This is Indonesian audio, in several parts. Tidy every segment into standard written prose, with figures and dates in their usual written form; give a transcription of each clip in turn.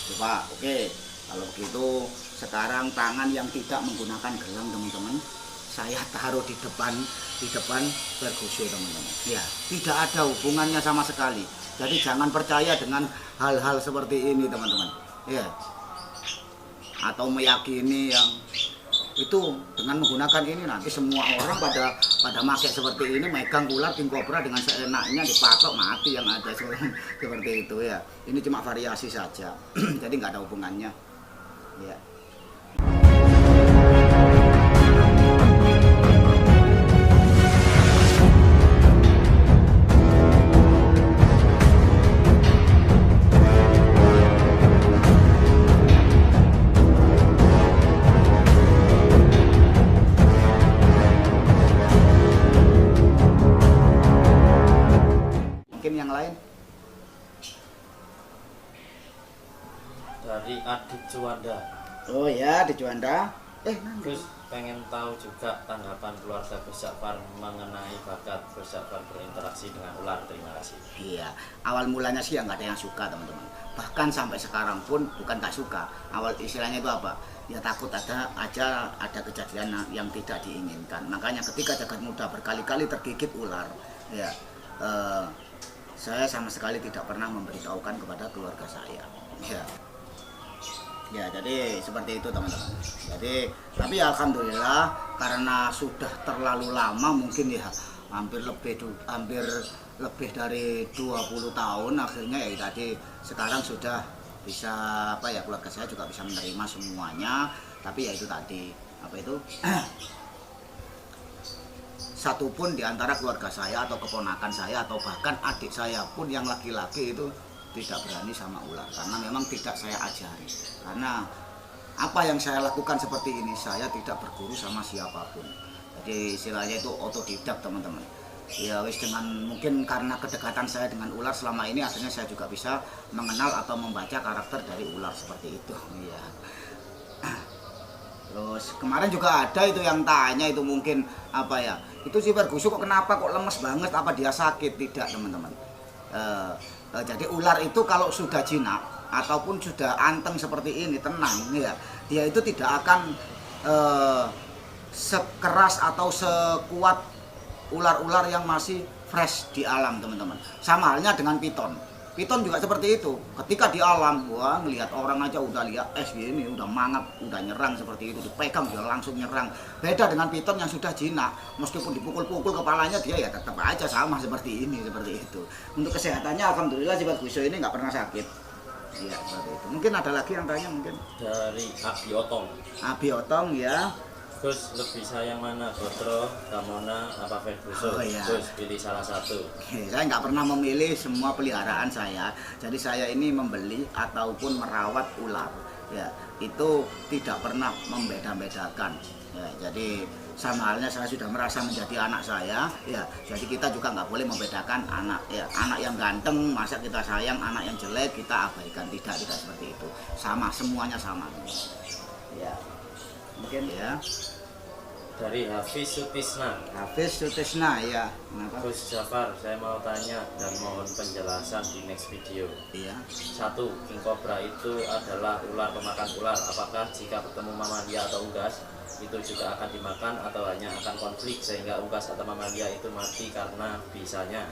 Coba, oke. Kalau begitu sekarang tangan yang tidak menggunakan gelang teman-teman, saya taruh di depan perkusur teman-teman. Ya, tidak ada hubungannya sama sekali. Jadi jangan percaya dengan hal-hal seperti ini teman-teman. Ya. Atau meyakini yang itu dengan menggunakan ini nanti semua orang pada pakai seperti ini, megang ular king cobra dengan seenaknya dipatok mati yang ada seperti itu ya. Ini cuma variasi saja. Jadi nggak ada hubungannya ya. Mungkin yang lain Dari Adik Juanda. oh ya di Juanda Gus pengen tahu juga tanggapan keluarga Gus Jafar mengenai bakat Gus Jafar berinteraksi dengan ular. Terima kasih. iya, awal mulanya sih ya nggak ada yang suka teman-teman. Bahkan sampai sekarang pun bukan nggak suka. Awal istilahnya itu apa? Ya takut ada kejadian yang tidak diinginkan. Makanya ketika Jagat Muda berkali-kali tergigit ular, ya saya sama sekali tidak pernah memberitahukan kepada keluarga saya. Ya, jadi seperti itu teman-teman. Jadi tapi alhamdulillah karena sudah terlalu lama mungkin ya hampir lebih dari 20 tahun akhirnya ya tadi sekarang sudah bisa apa ya keluarga saya juga bisa menerima semuanya. Tapi ya itu tadi apa itu satupun di antara keluarga saya atau keponakan saya atau bahkan adik saya pun yang laki-laki itu tidak berani sama ular karena memang tidak saya ajari. Karena apa yang saya lakukan seperti ini saya tidak berguru sama siapapun. Jadi istilahnya itu otodidak teman-teman. Ya wis dengan mungkin karena kedekatan saya dengan ular selama ini akhirnya saya juga bisa mengenal atau membaca karakter dari ular seperti itu. Ya. Terus kemarin juga ada itu yang tanya itu mungkin apa ya itu si Ferguson kok kenapa kok lemes banget apa dia sakit? Tidak teman-teman. Jadi ular itu kalau sudah jinak ataupun sudah anteng seperti ini tenang ya dia itu tidak akan sekeras atau sekuat ular-ular yang masih fresh di alam teman-teman. Sama halnya dengan piton. Piton juga seperti itu. Ketika di alam, wah ngelihat orang aja udah lihat ini udah mangap, udah nyerang seperti itu, dipegang dia langsung nyerang. Beda dengan piton yang sudah jinak, meskipun dipukul-pukul kepalanya dia ya tetap aja sama seperti ini, seperti itu. Untuk kesehatannya alhamdulillah si Ferguson ini nggak pernah sakit. Iya seperti itu. Mungkin ada lagi yang tanya mungkin. Dari Abiotong. Abiotong ya. Gus lebih sayang mana, Gotro, Gamona, apa Ferguson? Oh, iya. Gus pilih salah satu. Saya nggak pernah memilih semua peliharaan saya. Jadi saya ini membeli ataupun merawat ular. Ya, itu tidak pernah membeda-bedakan. Ya, jadi sama halnya saya sudah merasa menjadi anak saya. Ya, jadi kita juga nggak boleh membedakan anak. Ya, anak yang ganteng masa kita sayang, anak yang jelek kita abaikan. Tidak seperti itu. Sama, semuanya sama. Ya, mungkin ya. Dari Hafiz Sutisna. Hafiz Sutisna ya. Kenapa? Gus Jafar, saya mau tanya dan mohon penjelasan di next video. Iya. 1. King Cobra itu adalah ular pemakan ular. Apakah jika bertemu mamalia atau unggas itu juga akan dimakan atau hanya akan konflik sehingga unggas atau mamalia itu mati karena bisanya?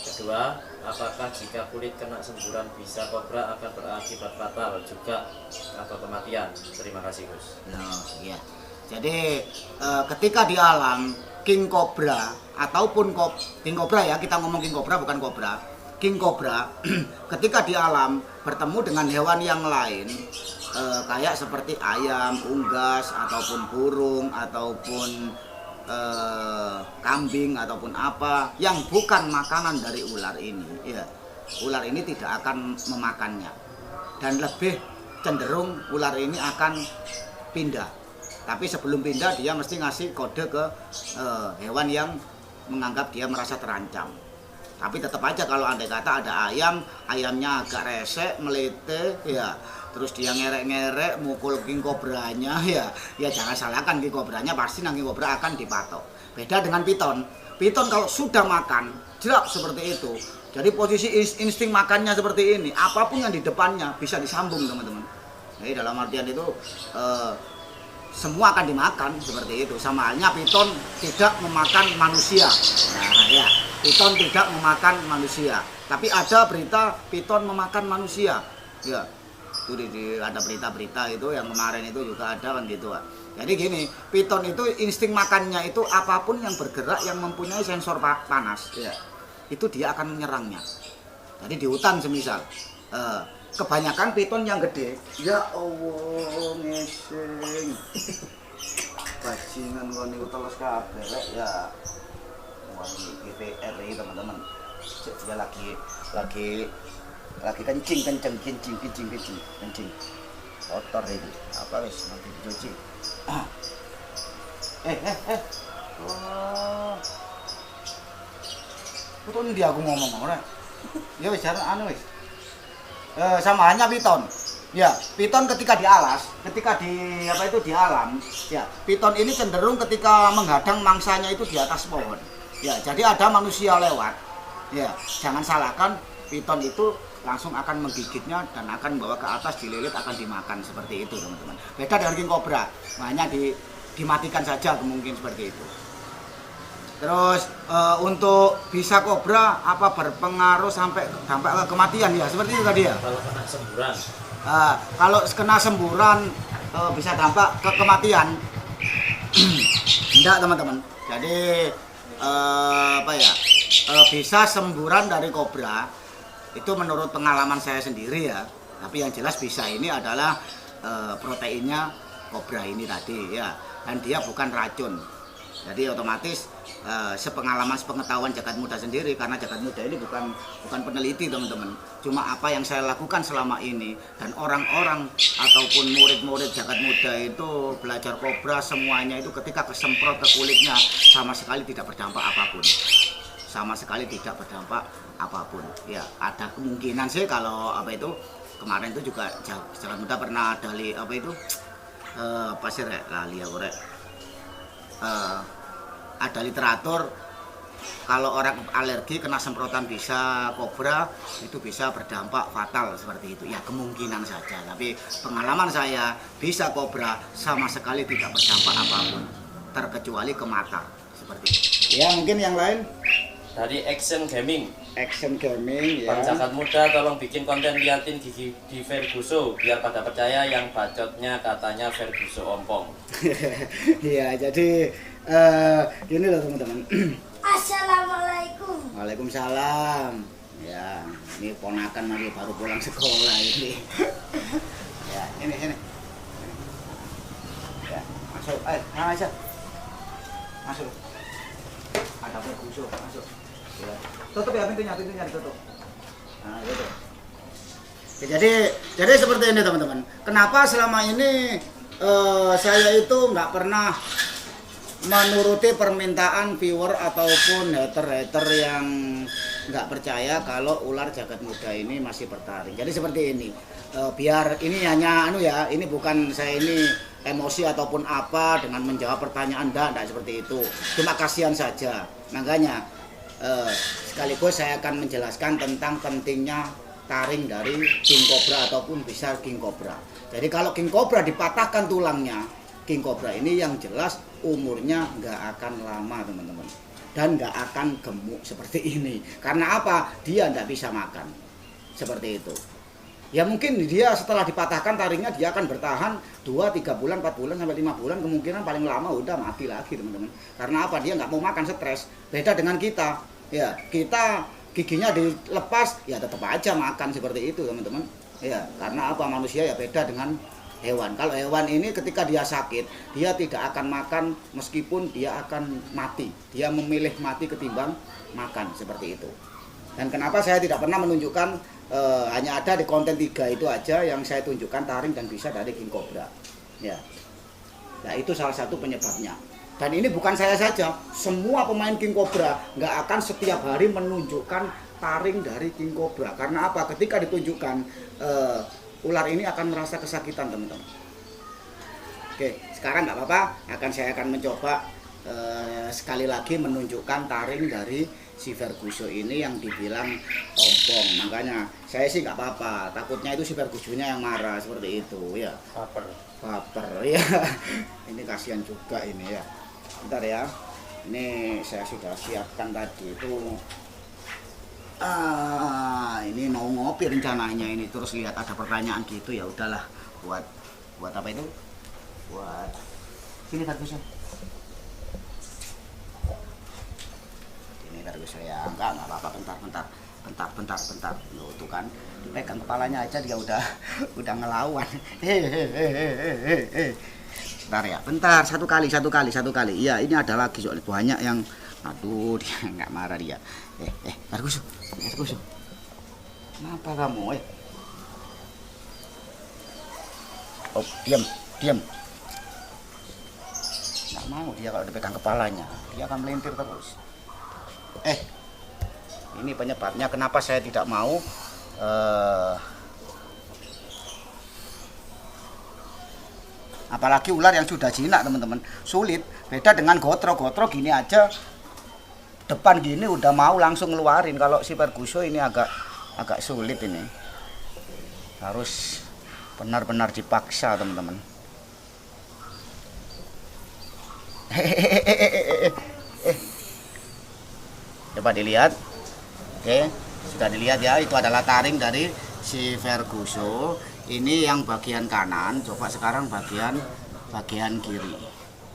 Kedua, apakah jika kulit kena semburan bisa kobra akan berakibat fatal juga atau kematian? Terima kasih Gus. Oh, iya. Jadi ketika di alam king cobra ataupun king cobra ya kita ngomong king cobra bukan kobra. King cobra ketika di alam bertemu dengan hewan yang lain kayak seperti ayam, unggas ataupun burung ataupun kambing ataupun apa yang bukan makanan dari ular ini, ya ular ini tidak akan memakannya dan lebih cenderung ular ini akan pindah. Tapi sebelum pindah dia mesti ngasih kode ke hewan yang menganggap dia merasa terancam. Tapi tetap aja kalau andai kata ada ayamnya agak resek, melete, ya terus dia ngerek-ngerek mukul king cobranya, ya jangan salahkan king cobranya, pasti king cobra akan dipatok. Beda dengan piton. Piton kalau sudah makan, jerak seperti itu, Jadi posisi insting makannya seperti ini, apapun yang di depannya bisa disambung teman-teman. Jadi dalam artian itu semua akan dimakan seperti itu. Sama halnya piton tidak memakan manusia. Nah ya, piton tidak memakan manusia. Tapi ada berita piton memakan manusia. Ya, itu ada berita-berita itu yang kemarin itu juga ada kan gitu. Jadi gini, piton itu insting makannya itu apapun yang bergerak yang mempunyai sensor panas, ya, itu dia akan menyerangnya. Jadi di hutan semisal, kebanyakan piton yang gede, ya Allah ngeseng, bajingan kau niku teles kabeh ya, wah ini GPR ini teman-teman, dia lagi kencing kotor itu apa wis nanti dicuci. Betul dia aku ngomong ora. Ya wis jarang anu wis. Sama hanya piton. Ya, piton ketika di alas, ketika di apa itu di alam, ya, piton ini cenderung ketika menghadang mangsanya itu di atas pohon. Ya, jadi ada manusia lewat. Ya, jangan salahkan piton itu langsung akan menggigitnya dan akan membawa ke atas, dililit, akan dimakan seperti itu teman-teman. Beda dengan king cobra, hanya dimatikan saja mungkin seperti itu. Terus untuk bisa kobra apa berpengaruh sampai dampak ke kematian ya seperti itu tadi ya. Kalau kena semburan. Kalau kena semburan bisa dampak ke kematian. Enggak teman-teman. Jadi apa ya? Bisa semburan dari kobra. Itu menurut pengalaman saya sendiri ya, tapi yang jelas bisa ini adalah proteinnya kobra ini tadi ya, dan dia bukan racun. Jadi otomatis sepengalaman jagat muda sendiri, karena jagat muda ini bukan peneliti teman-teman, cuma apa yang saya lakukan selama ini, dan orang-orang ataupun murid-murid jagat muda itu belajar kobra semuanya itu ketika kesemprot ke kulitnya sama sekali tidak berdampak apapun. Sama sekali tidak berdampak apapun. Ya, ada kemungkinan sih kalau apa itu kemarin itu juga jagat muda pernah ada apa itu apa sih lali ya orek. Ada literatur kalau orang alergi kena semprotan bisa kobra itu bisa berdampak fatal seperti itu. Ya kemungkinan saja, tapi pengalaman saya bisa kobra sama sekali tidak berdampak apapun terkecuali ke mata seperti itu. Ya mungkin yang lain. Dari Action Gaming ya. Bang Jagat Muda tolong bikin konten liatin gigi di Ferguso biar pada percaya yang bacotnya katanya Ferguso ompong. Iya, jadi gini loh teman-teman. Assalamualaikum. Waalaikumsalam. Ya, ini ponakan lagi baru pulang sekolah ini. Ya, ini. Ya, masuk. Masuk. Masuk. Ada Ferguso, masuk. Ya. Tutup ya pintunya ditutup. Nah, gitu. Ya, jadi seperti ini teman-teman. Kenapa selama ini saya itu nggak pernah menuruti permintaan viewer ataupun hater yang nggak percaya kalau ular jagat muda ini masih bertaring. Jadi seperti ini. Biar ini hanya ini bukan saya ini emosi ataupun apa dengan menjawab pertanyaan enggak seperti itu. Cuma kasihan saja. Makanya sekaligus saya akan menjelaskan tentang pentingnya taring dari king cobra ataupun besar king cobra. Jadi kalau king cobra dipatahkan tulangnya, king cobra ini yang jelas umurnya nggak akan lama teman-teman, dan nggak akan gemuk seperti ini. Karena apa? Dia nggak bisa makan seperti itu. Ya mungkin dia setelah dipatahkan taringnya dia akan bertahan 2, 3 bulan, 4 bulan sampai 5 bulan, kemungkinan paling lama udah mati lagi teman-teman. Karena apa? Dia nggak mau makan, stres. Beda dengan kita. Ya, kita giginya dilepas ya tetap aja makan seperti itu teman-teman. Ya, karena apa? Manusia ya beda dengan hewan. Kalau hewan ini ketika dia sakit, dia tidak akan makan meskipun dia akan mati. Dia memilih mati ketimbang makan seperti itu. Dan kenapa saya tidak pernah menunjukkan hanya ada di konten 3 itu aja yang saya tunjukkan taring dan bisa dari king cobra. Ya. Nah, itu salah satu penyebabnya. Dan ini bukan saya saja, semua pemain king cobra nggak akan setiap hari menunjukkan taring dari king cobra. Karena apa? Ketika ditunjukkan ular ini akan merasa kesakitan teman-teman. Oke, sekarang nggak apa-apa, saya akan mencoba sekali lagi menunjukkan taring dari si Ferguson ini yang dibilang ompong. Makanya saya sih nggak apa-apa, takutnya itu si Fergusonnya yang marah seperti itu ya. Baper ya. Ini kasihan juga ini ya. Bentar ya, ini saya sudah siapkan tadi itu. Ini mau ngopi rencananya ini, terus lihat ada pertanyaan gitu, ya udahlah, buat apa itu, buat sini Ferguson, ini Ferguson ya, enggak apa-apa, bentar, loh tuh kan dipegang kepalanya aja dia udah ngelawan. Bentar ya, bentar, satu kali, iya ini ada lagi soalnya banyak yang, aduh dia nggak marah dia. Ferguson, kenapa kamu? Oh, diam. Nggak mau dia kalau dipegang kepalanya, dia akan melintir terus. Ini penyebabnya kenapa saya tidak mau apalagi ular yang sudah jinak teman-teman, sulit. Beda dengan gotro gini aja depan gini udah mau langsung ngeluarin. Kalau si Ferguson ini agak sulit, ini harus benar-benar dipaksa teman-teman. Coba dilihat. Oke, sudah dilihat ya, itu adalah taring dari si Ferguson. Ini yang bagian kanan, coba sekarang bagian kiri.